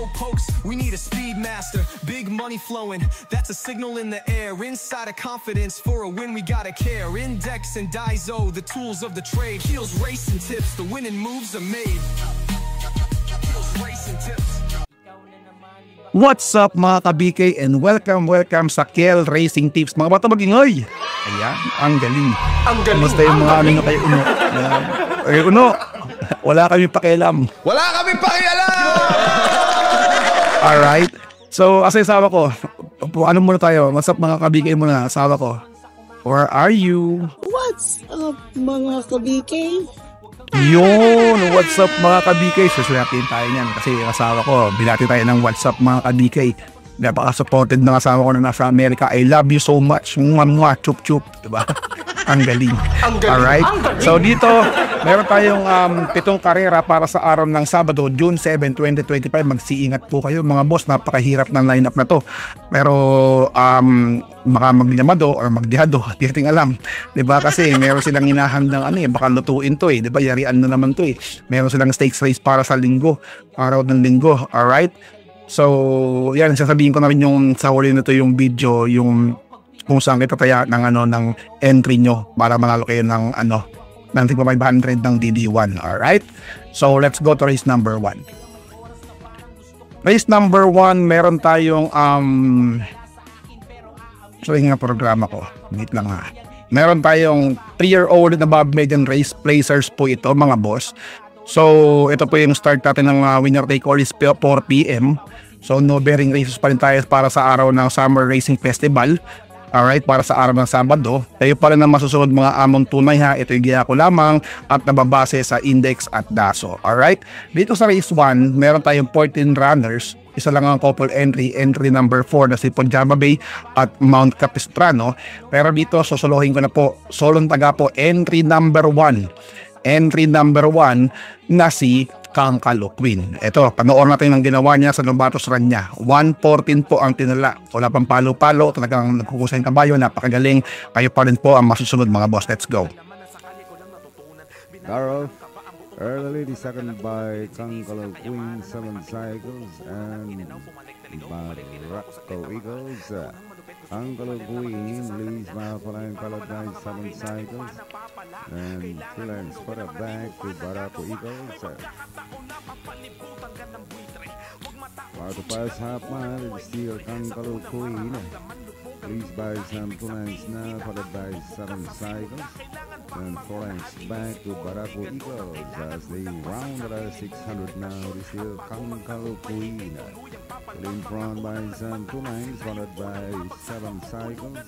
slow pokes, we need a speed master. Big money flowing, that's a signal in the air. Inside of confidence, for a win we gotta care. Index and Daiso, the tools of the trade. Heels, racing tips, the winning moves are made. Heels, racing tips. What's up mga ka-BK and welcome sa Kel Racing Tips. Mga bata mag-ingay. Ayan, ang galing. Ang galing. Basta yung mga ano nyo kay Uno. Kay Uno, wala kami pakialam. Wala kami pakialam! Alright. So, as asawa ko, ano muna tayo? What's up mga ka-BK muna, asawa ko? Where are you? What's up mga ka-BK? Yun, what's up mga ka-BK? Susuyakin tayo niyan kasi asawa ko, binati tayo ng what's up mga ka-BK. Napaka-supported ng asawa ko na nasa Amerika. I love you so much. Mwah, chup chup, diba? Ang galing. Alright, so dito meron tayong 7 karera para sa araw ng Sabado, June 7, 2025. Magsiingat po kayo mga boss, napakahirap ng lineup na to. Pero baka magllamado or magdihado, di natin alam, diba? Kasi meron silang hinahandang baka lutuin to diba? Yarian na naman to Meron silang stakes race para sa linggo, araw ng linggo. Alright, so yan, sasabihin ko na rin yung sa huli nito yung video, yung kung saan kita taya ng entry nyo para manalo kayo ng ng 500 ng DD1. Alright, so let's go to race number 1. Race number 1, meron tayong so yung programa ko, wait lang ha. Meron tayong 3-year-old na Bob Maiden race placers po ito mga boss. So ito po yung start natin ng winner take all is 4 PM. So no bearing races pa rin tayo para sa araw ng Summer Racing Festival. Alright, para sa araw ng Sabado. Tayo pa rin ang masusunod mga among tunay ha. Ito yung giya ko lamang at nababase sa Index at DASO. Alright, dito sa race 1, meron tayong 14 runners. Isa lang ang couple entry number 4 na si Pojama Bay at Mount Capistrano. Pero dito susuluhin ko na po, solong taga po, entry number 1 na si Kankalo Queen. Ito, panoorin natin ang ginawa niya sa Novatos Run niya. 1:14 po ang tinala. Wala pang palo-palo, talagang nagkukusay ng kabayo, napakagaling. Kayo pa rin po ang masusunod mga boss. Let's go. Darrow, early second by Kankalo Queen, 7 cycles, and Barako Eagles. Kankalo Queen leads by following followed by 7 cycles, and Freelance put it back to Barako Eagles. For the past half mile, it's still Kankalo Queen leads by some 2 lengths now, followed by 7 cycles, and 4 lengths back to Barako Eagles as they round the 600 now. It's still Kankalo Queen in front by some 2 lengths, followed by 7 cycles,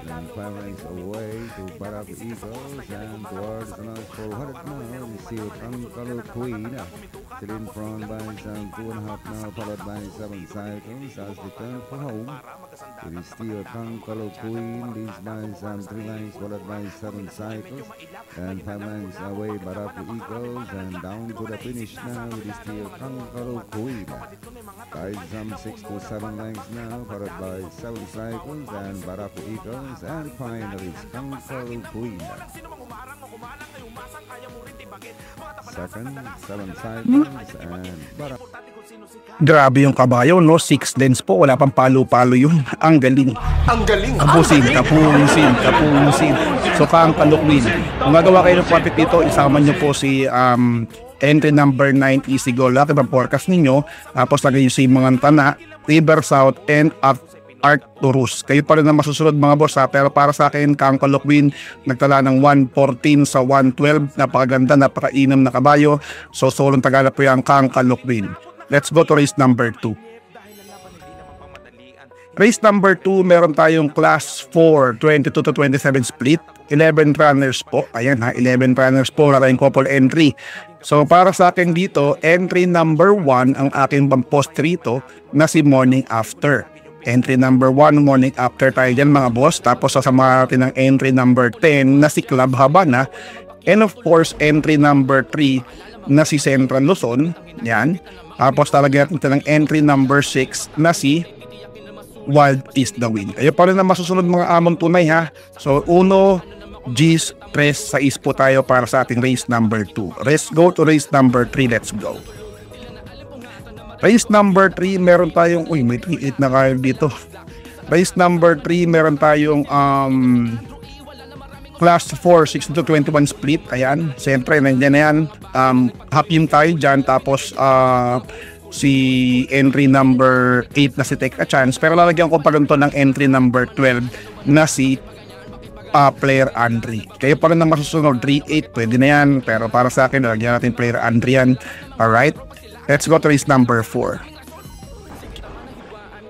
and 5 lengths away to Barako Eagles, and towards the last 400 now, it's still Kankalo Queen still in front by some 2.5 now, followed by 7 cycles as they turn for home. It is still Kankalo Queen leads by some 3 lengths, followed by 7 cycles, and 5 lengths away Barako Eagles, and down to the finish now. It is still Kankalo Queen by some 6 to 7 lengths now, followed by 7 cycles and Barako Eagles, and finally it's Kankalo Queen. Second, 7 cycles and Barako. Grabe yung kabayo, no? 6 lens po, wala pang palo-palo yun. Ang galing. Ang galing. Kapusin. So Kankalo Queen. Kung gagawa kayo ng profit dito, isama nyo po si entry number 9 Easy Go Lucky from forecast ninyo. Tapos lagay yung si mga Tana, River South, and Arcturus. Kayo pa rin na masusunod mga boss ha. Pero para sa akin, Kankalo Queen nagtala ng 1:14 sa 1:12. Napakaganda, napakainam na kabayo. So solong tagala po yung Kankalo Queen. Let's go to race number 2. Race number 2, meron tayong class 4, 22 to 27 split. 11 runners po. Ayan ha, 11 runners po na tayong couple entry. So para sa akin dito, entry number 1 ang aking pampost rito na si Morning After. Entry number 1, Morning After tayo dyan mga boss. Tapos sasama natin ang entry number 10 na si Club Habana. And of course, entry number 3 na si Central Luzon. Yan. Tapos talaga natin ng entry number 6 na si Wild is the Win. Kayo pa rin na masusunod mga among tunay ha. So 1, G's, 3, 6 po tayo para sa ating race number 2. Let's go to race number 3. Let's go. Race number 3, meron tayong, may 3-8 na kayo dito. Race number 3, meron tayong Class 4, 16-21 split. Ayan, siyempre, nandiyan na yan. Hapim tayo dyan. Tapos, si entry number 8 na si Take a Chance. Pero lalagyan ko pa rin to ng entry number 12 na si Player Andre. Kayo pa rin ang masusunod, 3-8, pwede na yan. Pero para sa akin, lalagyan natin Player Andre yan. Alright, let's go to race number 4.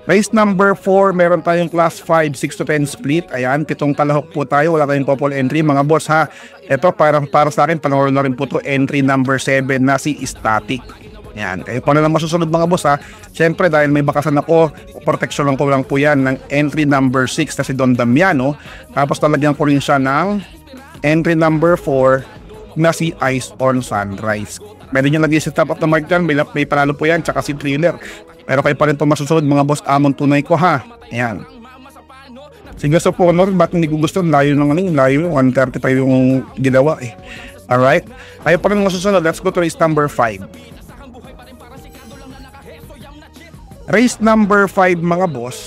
Race number 4, meron tayong class 5, 6-10 split. Ayan, 7 kalahok po tayo. Wala tayong couple entry. Mga boss ha, ito para sa akin, panoorin na rin po to entry number 7 na si Static. Ayan, kayo pa na lang masusunod mga boss ha. Siyempre dahil may bakasan ako, protection lang ko lang po yan ng entry number 6 na si Don Damiano. Tapos talagyan ko rin siya ng entry number 4 na si Ice on Sunrise. Pwede nyo lagi sa top of the mark dyan, may panalo po yan, tsaka si Thriller. Pero kayo pa rin ito masusunod mga boss, amon tunay ko ha. Ayan. Sige sa Honor, ba't hindi ko gusto? Layo ng layo, 135 yung ginawa eh. Alright, kayo pa rin masusunod. Let's go to race number 5. Race number 5 mga boss,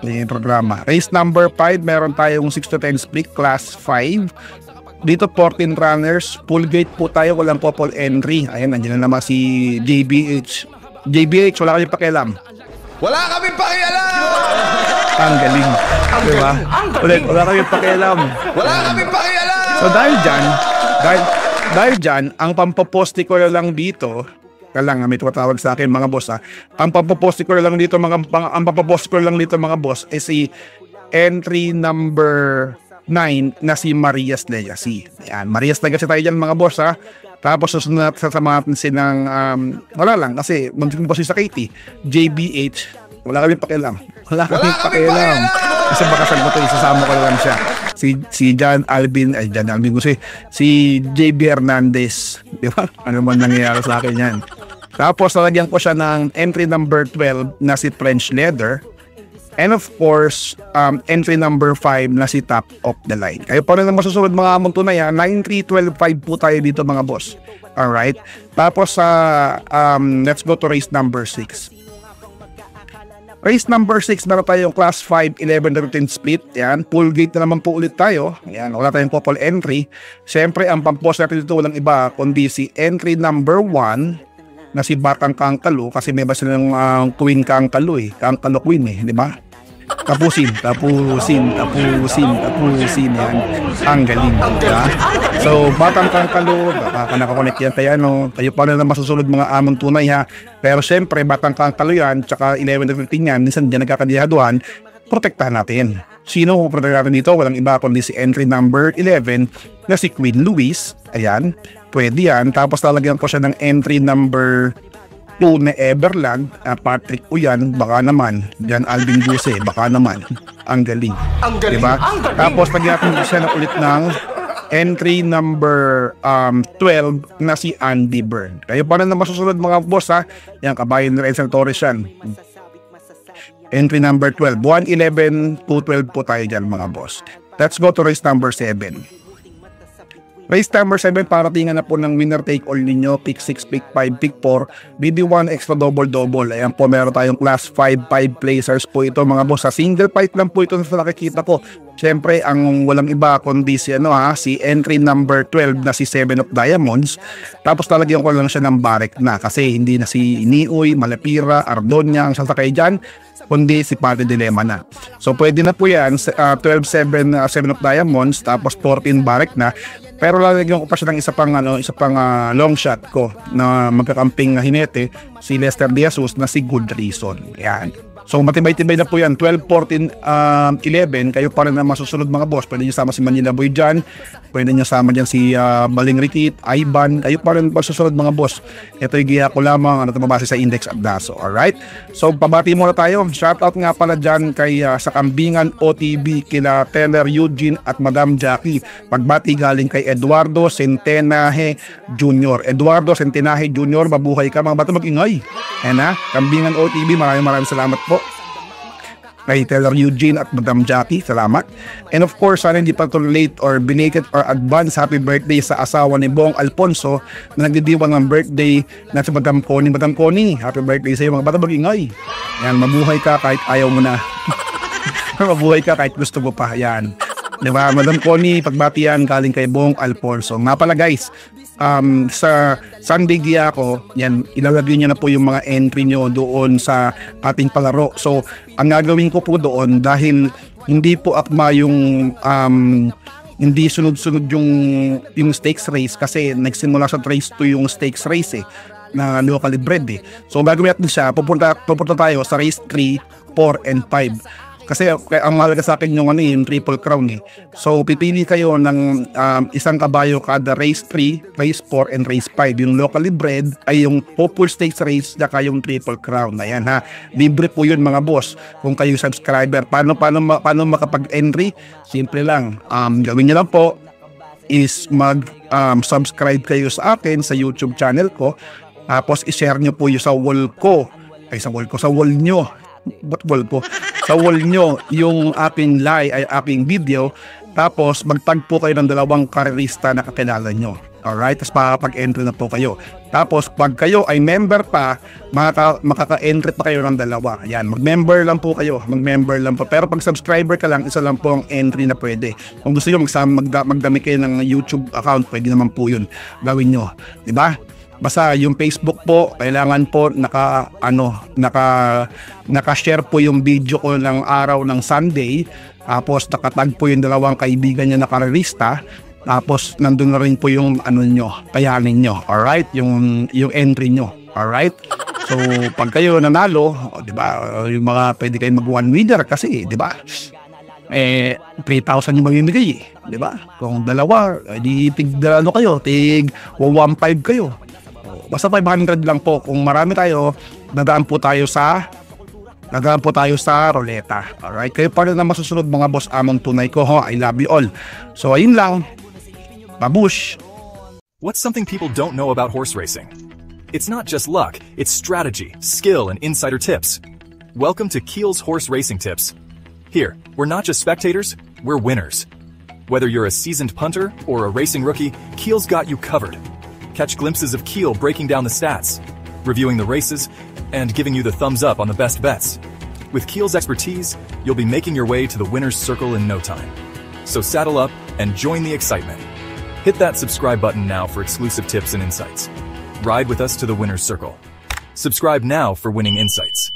yung programa. Race number 5, meron tayong 6-10 split, class 5. Dito 14 runners, full gate po tayo, walang couple entry. Ayan, nandiyan na naman si JBH. JBH, wala kayong pakialam. Wala kaming pakialam! Ang galing. Diba? Ulit, wala kayong pakialam. Wala kaming pakialam! So dahil dyan, ang pampoposte ko lang dito, may tumatawag sa akin mga boss ha. Ang pampoposte ko lang dito mga boss is si entry number 9 na si Marias Legacy. Ayan, Marias Legacy tayo dyan mga boss ha. Tapos susunod natin sasamahan ng wala lang kasi magiging boss sa Katie, JBH, wala kami pakialam. Wala kami pakialam. Kasi bakasan ko ito, isasama ko lang siya. Si John Alvin ko si JB Hernandez. Di ba? Ano man nangyayari sa akin yan. Tapos lalagyan ko siya ng entry number 12 na si French Leather. And of course, entry number 5 na si Top of the Line. Kayo pa rin ang masusunod mga among tunay ha. 9-3-12-5 po tayo dito mga boss. Alright. Tapos let's go to race number 6. Race number 6, meron tayong class 5, 11-13 split. Yan, full gate na naman po ulit tayo. Yan, wala tayong couple entry. Siyempre, ang pampost natin dito walang iba, kundi si entry number 1 na si Batang Kangkalo. Kasi may ba silang Queen Kangkalo eh. Kangkalo Queen eh, di ba? Tapusin yan. Ang galing, diba? So, Batang Kangkalo, baka nakakonect yan kaya tayo pa rin na masusunod mga among tunay ha. Pero syempre, Batang Kangkalo yan, tsaka 11-15 yan, minsan dyan nagkakadihaduhan, protektahan natin. Sino kung protektahan natin dito? Walang iba kundi si entry number 11 na si Queen Louise. Ayan, pwede yan. Tapos lalagyan ko siya ng entry number 2 na Everland, Patrick Uyan, baka naman. Diyan Alvin Guse, baka naman. Ang galing. Diba? Tapos lagyan natin siya na ulit ng entry number 12 na si Andy Byrne. Kayo pa rin na masusunod mga boss ha. Yan, kabayan ni Renzel Torres yan. Entry number 12. 1-11, 2-12 po tayo dyan mga boss. Let's go to race number 7. Race number 7, paratingan na po ng winner take all ninyo. Pick 6, pick 5, pick 4. BD1 extra double. Ayan po, meron tayong class 5 placers po ito mga boss. Sa single fight lang po ito na nakikita ko. Siyempre, ang walang iba kundi si entry number 12 na si 7 of Diamonds. Tapos talagyan ko lang siya ng barek na kasi hindi na si Nioy, Malapira, Ardonia ang sasakay dyan, kundi si Padre Dilema na. So pwede na po yan, 12-7 7 of Diamonds, tapos 14 barek na. Pero lalagyan ko pa siya ng isa pang long shot ko na magkakamping na hinete, si Lester Diazuz na si Good Reason. Yan. So matibay-tibay na po yan, 12, 14, 11, kayo pa rin na masusunod mga boss. Pwede nyo sama si Manila Boy dyan, pwede nyo sama dyan si Baling Ritit, Ivan, kayo pa rin masusunod mga boss. Ito yung giya ko lamang, tumabase sa index at daso, alright? So pabati muna tayo, shoutout nga pala dyan kay sa Kambingan OTB, kila Teller Eugene at Madam Jackie. Pagbati galing kay Eduardo Centenaje Jr. Eduardo Centenaje Jr., mabuhay ka mga bata, mag-ingay. Kambingan OTB, maraming salamat po. kay Taylor Eugene at Madam Jackie, salamat. And of course, sana hindi pa ito late or belated or advance happy birthday sa asawa ni Bong Alfonso na nagdidiwang ng birthday na si Madam Connie. Madam Connie, happy birthday sa iyo mga bata, mag-ingay. Yan, mabuhay ka kahit ayaw mo na. Mabuhay ka kahit gusto mo pa. Yan. Diba, Madam Connie, pagbatian galing kay Bong Alfonso. Nga pala guys, sa Sunday Gia ko, yan, ilalagay niya na po yung mga entry nyo doon sa ating palaro. So, ang gagawin ko po doon, dahil hindi po akma yung hindi sunod-sunod yung stakes race, kasi nagsimula sa race 2 yung stakes race na locally bred So, gagawin natin siya, pupunta tayo sa race 3, 4, and 5. Kasi ang mahalaga sa akin yung yung Triple Crown So pipili kayo ng isang kabayo kada race 3, race 4, and race 5. Yung locally bred ay yung Popul Stakes race saka yung Triple Crown. Ayan ha. Libre po yun mga boss. Kung kayo subscriber, paano makapag-entry? Simple lang. Gawin niyo lang po is mag-subscribe kayo sa akin sa YouTube channel ko. Tapos i-share niyo po yung sa wall ko. Sa wall nyo. Sa wall nyo yung aking aking video, tapos magtag po kayo ng 2 karerista na kakilala nyo. Alright, tapos makakapag-entry na po kayo. Tapos pag kayo ay member pa, makaka-entry pa kayo ng 2. Ayan, mag-member lang po kayo, pero pag subscriber ka lang, isa lang po ang entry na pwede. Kung gusto nyo magdami kayo ng YouTube account, pwede naman po yun, gawin nyo, diba? Basta yung Facebook po, kailangan po naka-share po yung video ko ng araw ng Sunday. Tapos nakatag po yung 2 kaibigan niya na karerista. Tapos nandun na rin po yung kayanin nyo. Alright? Yung entry nyo. Alright? So pag kayo nanalo, di ba, yung mga pwede kayo mag-1 winner kasi, di ba? 3,000 yung mamimigay, di ba? Kung 2, di tig 1.5 kayo. Basta 500 lang po. Kung marami tayo, nadaan po tayo sa ruleta. Alright? Kayo pa rin na masusunod mga boss among tunay ko. I love you all. So ayun lang. Babush! What's something people don't know about horse racing? It's not just luck, it's strategy, skill, and insider tips. Welcome to Keel's Horse Racing Tips. Here, we're not just spectators, we're winners. Whether you're a seasoned punter or a racing rookie, Keel's got you covered. Catch glimpses of Keel breaking down the stats, reviewing the races, and giving you the thumbs up on the best bets. With Keel's expertise, you'll be making your way to the winner's circle in no time. So saddle up and join the excitement. Hit that subscribe button now for exclusive tips and insights. Ride with us to the winner's circle. Subscribe now for winning insights.